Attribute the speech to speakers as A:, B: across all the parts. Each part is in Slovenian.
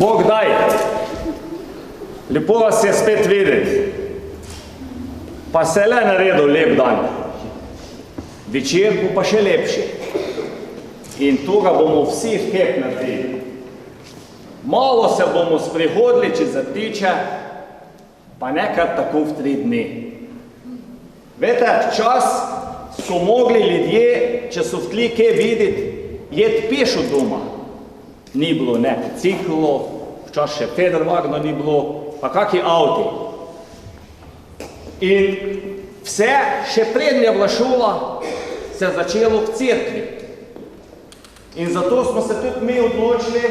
A: Bog daj. Lepo vas je spet videti. Pa se je le naredil lep dan. Večer bo pa še lepši. In toga bomo vsi hep naredili. Malo se bomo sprehodili čez Rtiče, pa nekaj tako v 3 dni. Vete, včas so mogli ljudje, če so hteli kaj videti, jeti peš od doma. Ni bilo ne biciklo, včas še federvagna ni bilo, pa kaki avti. In vse, še prednje je bila šola, se je začelo v cerkvi. In zato smo se tudi mi odločili,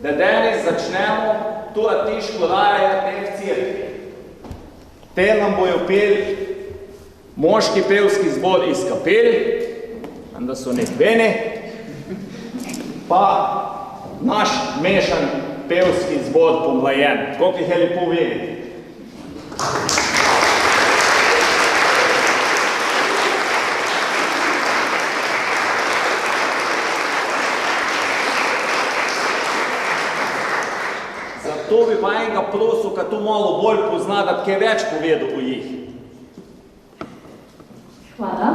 A: da danes začnemo to rtiško rajanje v cerkvi. Te nam bojo peli moški pevski zbor iz kapel, da so nekveni, pa naš mešan pevski zbor pomlajen. Koliko jih je lepo videti? Zato bi pa enega prosil, ka to malo bolj pozna, da kaj več povedal o jih.
B: Hvala.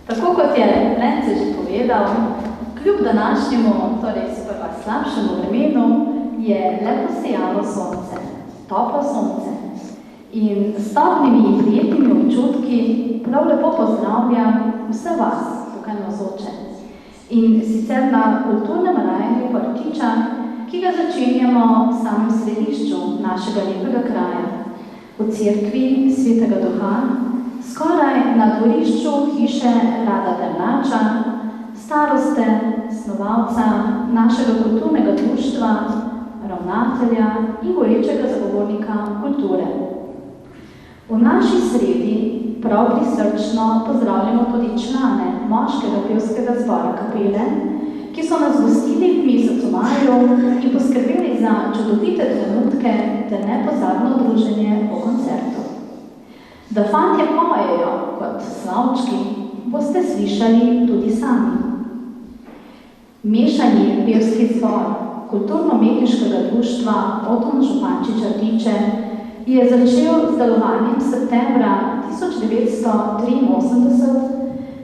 B: Tako kot je Lence že povedal, kljub današnjemu, torej sprva slabšemu vremenu, je lepo sijalo sonce, toplo sonce. In s toplimi prijetnimi občutki prav lepo pozdravljam vse vas tukaj navzoče. In sicer na kulturnem rajanju Rtiča, ki ga začenjamo v samem središču našega lepega kraja, v cerkvi Svetega Duha, skoraj na dvorišču hiše Rada Drnača, staroste, snovalca našega kulturnega društva, ravnatelja in gorečega zagovornika kulture. V naši sredi prav prisrčno pozdravljamo tudi člane moškega pevskega zbora kapele, ki so nas gostili v mesecu maju in poskrbeli za čudovite trenutke ter nepozabno druženje po koncertu. Da fantje pojejo kot slavčki, boste slišali tudi sami. Mešani pevski zbor kulturno-umetniškega društva Oton Župančič Rtiče je začel z delovanjem septembra 1983,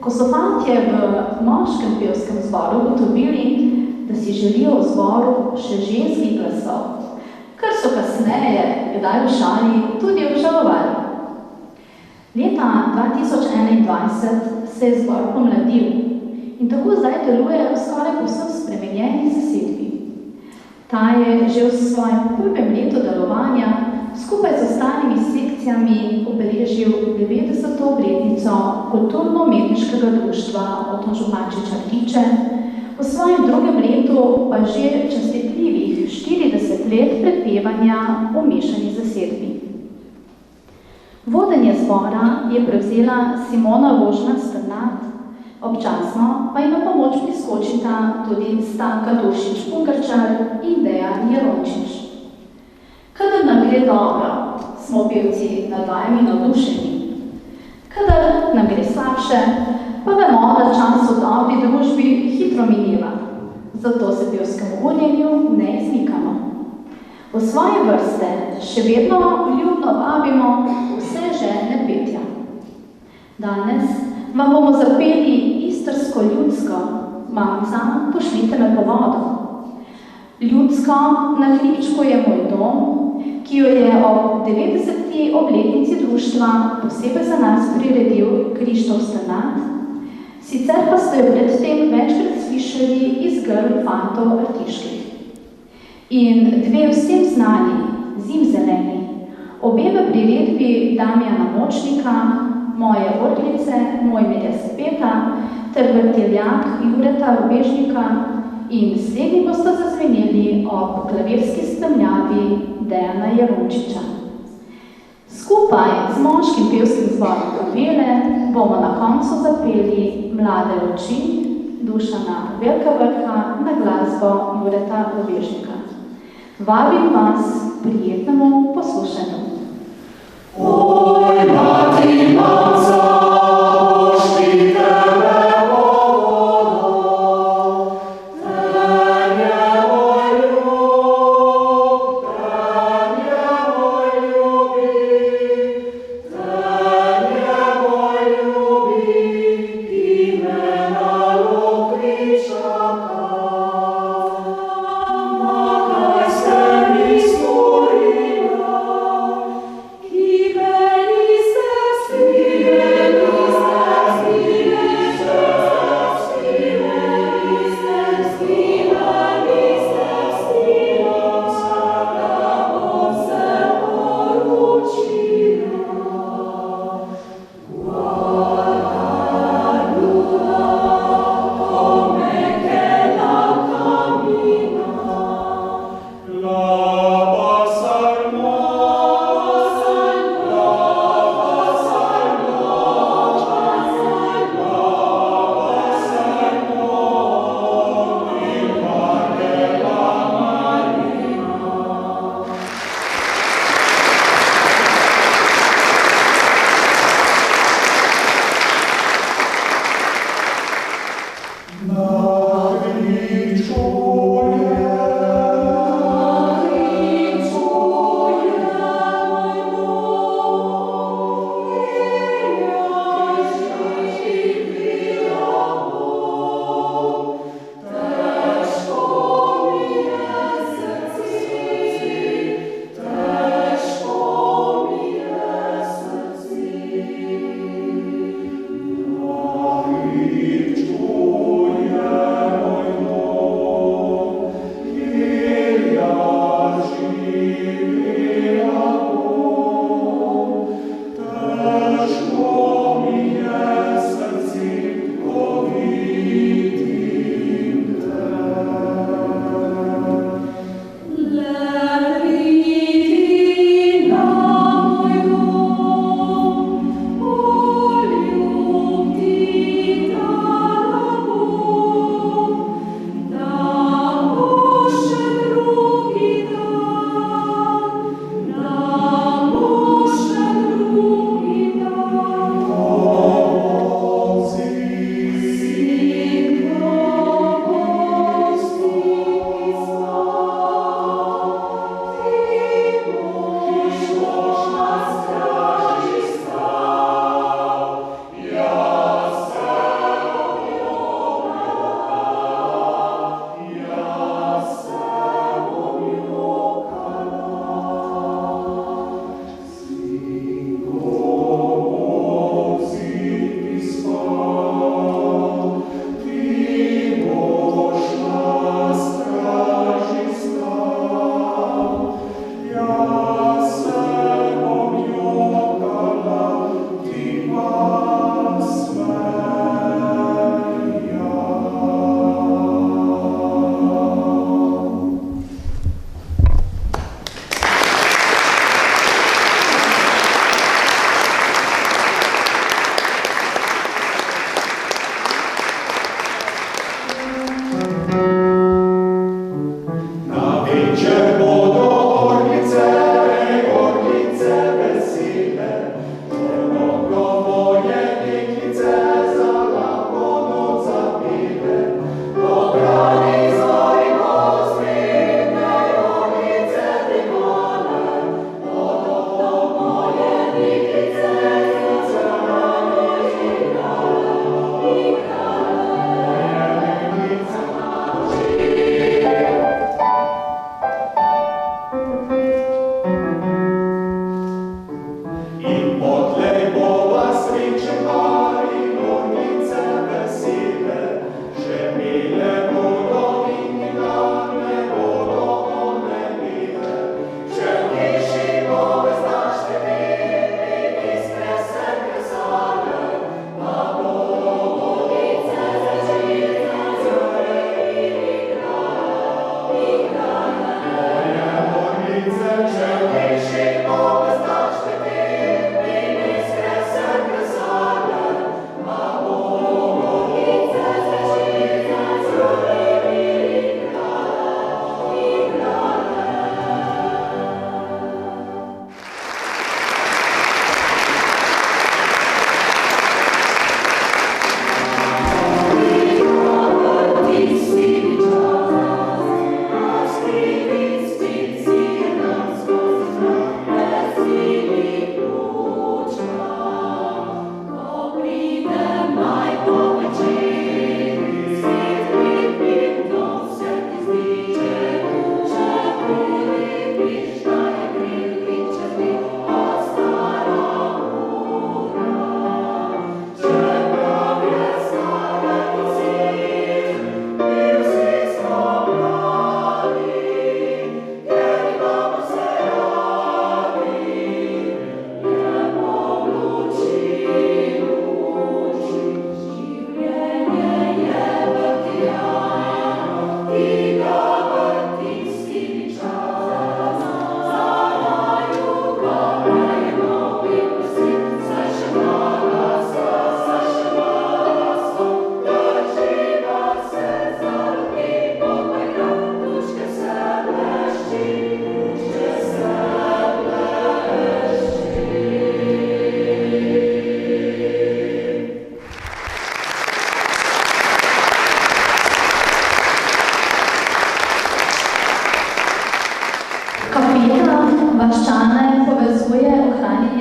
B: ko so fantje v moškem pevskem zboru ugotovili, da si želijo v zboru še ženskih glasov, kar so kasneje, kdaj v šali, tudi obžalovali. Leta 2021 se je zbor pomladil in tako zdaj deluje skoraj povsem spremenjeni zasedbi. Ta je že v svojem prvem letu delovanja skupaj z ostalimi sekcijami obeležil 90. obletnico kulturno-umetniškega društva Oton Župančič Rtiče, v svojem drugem letu pa že častitljivih 40 let prepevanja v mešani zasedbi. Vodenje zbora je prevzela Simona Vožna Strnad, občasno pa ji na pomoč priskočita tudi Stanka Dušič-Pungarčar in Dejan Jerončič. Kadar nam gre dobro, smo pevci nad vajami navdušeni. Kadar nam gre slabše, pa vemo, da čas v dobri družbi hitro mineva. Zato se pevskemu urjenju ne izmikamo. V svoje vrste še vedno ljubno vabimo vse željne petja. Danes vam bomo zapeli istrsko ljudsko Mamca, pošljite me po vodo. Ljudsko na hribčku je moj dom, ki jo je ob 90. obletnici društva posebej za nas priredil Krištof Strnad, sicer pa ste jo predtem večkrat slišali iz grl fantov rtiških. In dve vsem znani, Zimzeleni, obe v priredbi Damjana Močnika, Moje orglice, Mojmirja Sepeta ter vrteljak Jureta Rubežnika in slednji bosta zazveneli ob klavirski spremljavi Dejana Jerončiča. Skupaj z moškim pevskim zborom kapele bomo na koncu zapeli Mlade oči Dušana Velika Vrha na glasbo Jureta Rubežnika. Vabim vas prijetnemu poslušanju. Oj, mati, Mamca, pošljite me po vodo, mene moj ljub.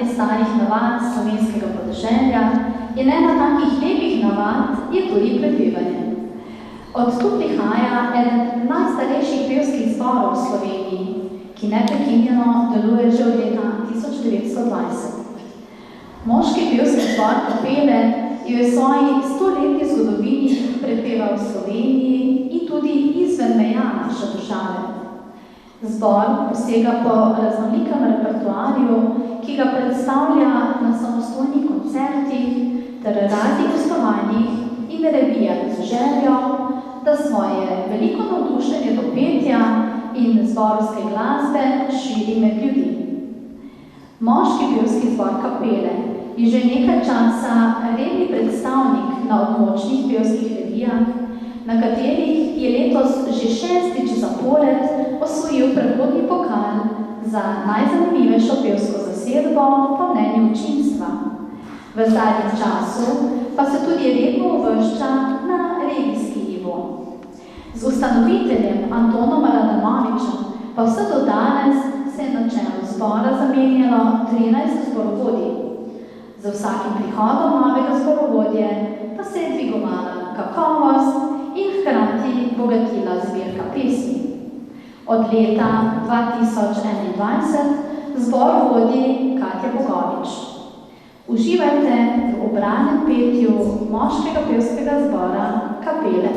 B: ohranjanje starih navad slovenskega podeželja in ena takih lepih navad je tudi prepevanje. Od tu prihaja eden najstarejših pevskih zborov v Sloveniji, ki neprekinjeno deluje že od leta 1920. Moški pevski zbor Kapele je v svoji 100-letni zgodovini prepeval v Sloveniji in tudi izven meja naše države. Zbor posega po raznolikem repertoarju, ki ga predstavlja na samostojnih koncertih ter raznih gostovanjih in revijah z željo, da svoje veliko navdušenje do petja in zborovske glasbe širi med ljudi. Moški pevski zbor Kapele je že nekaj časa redni predstavnik na območnih pevskih revijah, na katerih je letos že 6. zapored osvojil predhodni pokal za najzanimivejšo pevsko zasedbo po mnenju občinstva. V zadnjem času pa se tudi redno uvršča na regijski nivo. Z ustanoviteljem Antonom Radanovičem pa vse do danes se je na čelu zbora zamenjalo 13 zborovodij. Z vsakim prihodom novega zborovodje pa se je dvigovala kakovost in hkrati bogatila zbirka pesmi. Od leta 2021 zbor vodi Katja Bogovič. Uživajte v ubranem petju moškega pevskega zbora Kapele.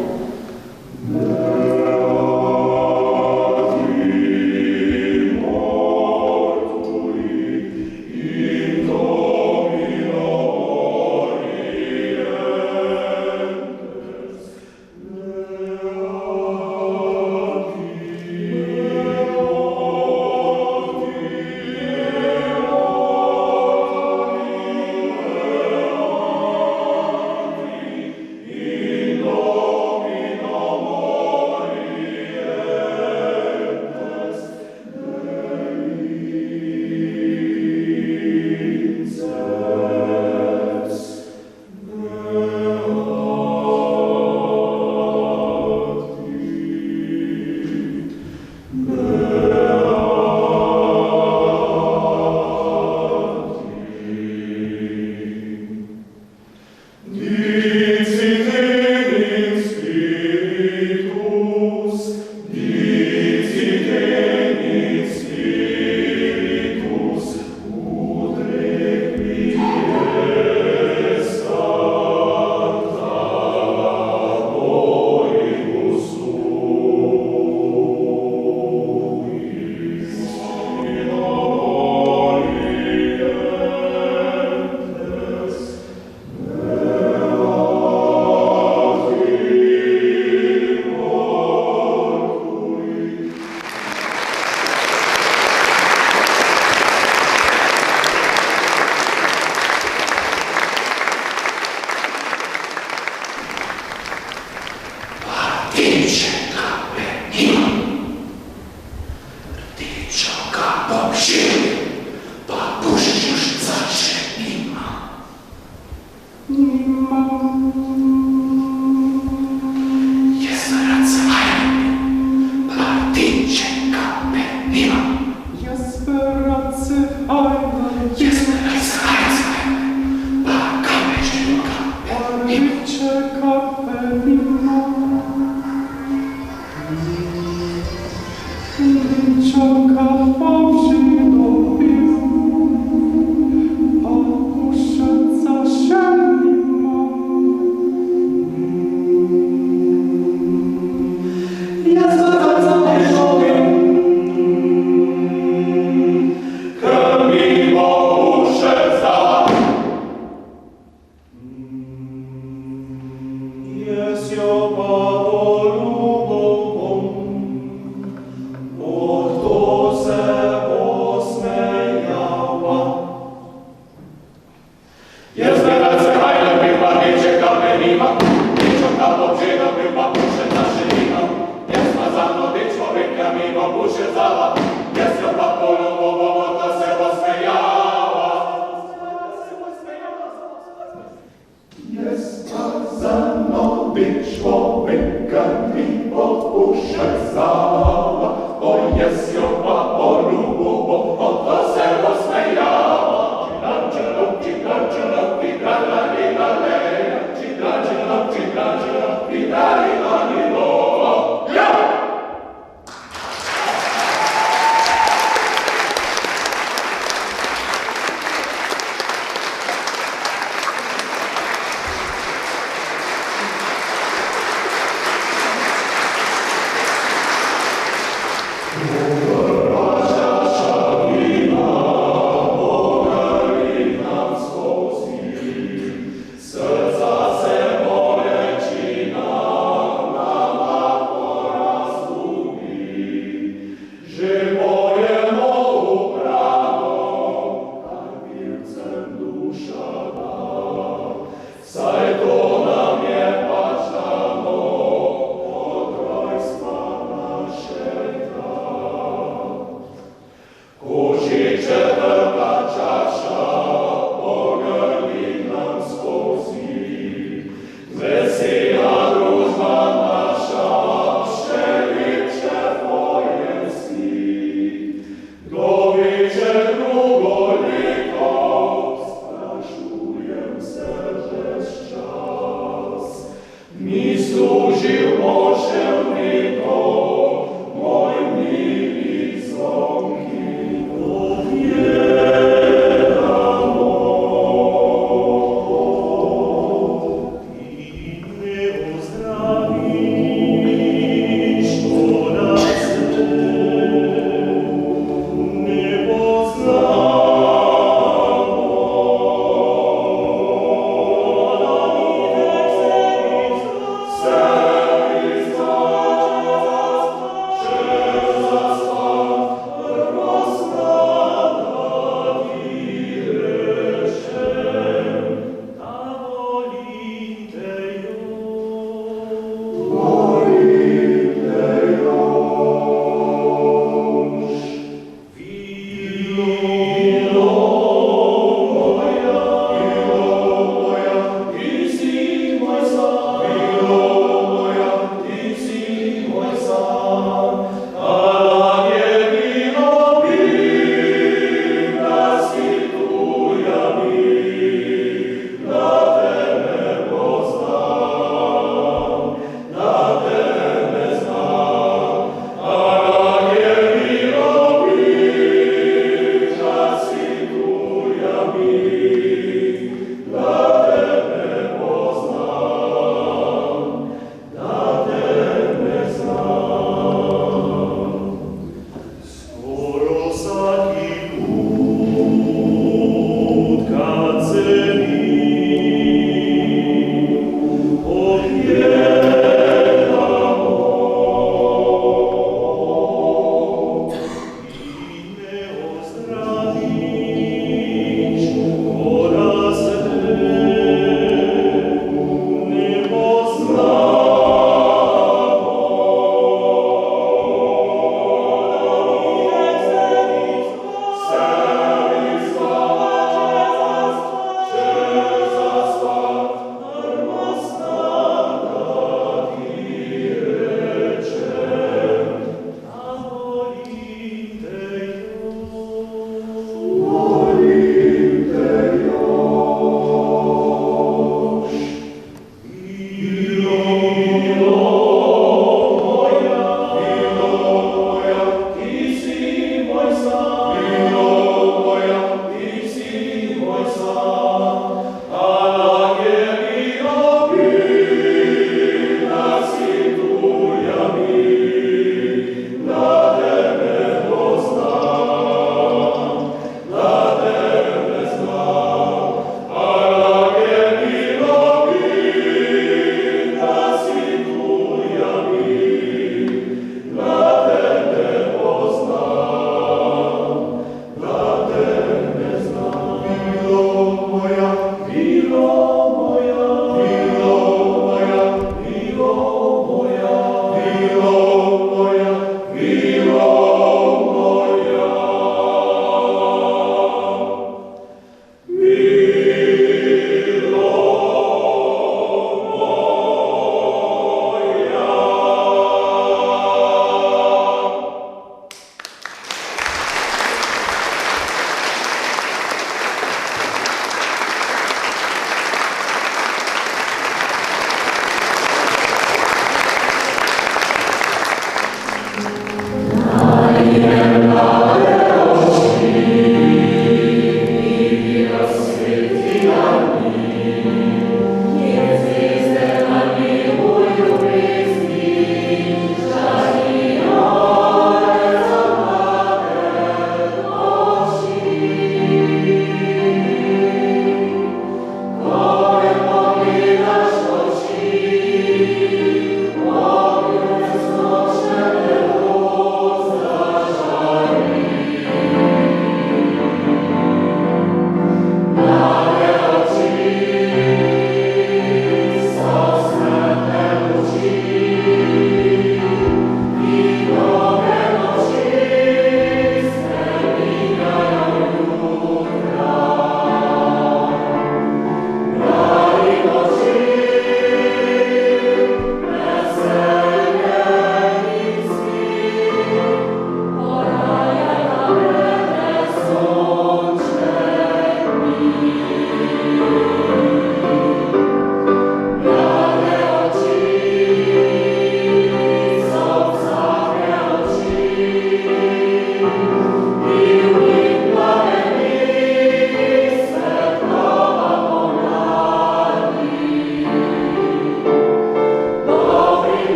C: Człowieka mi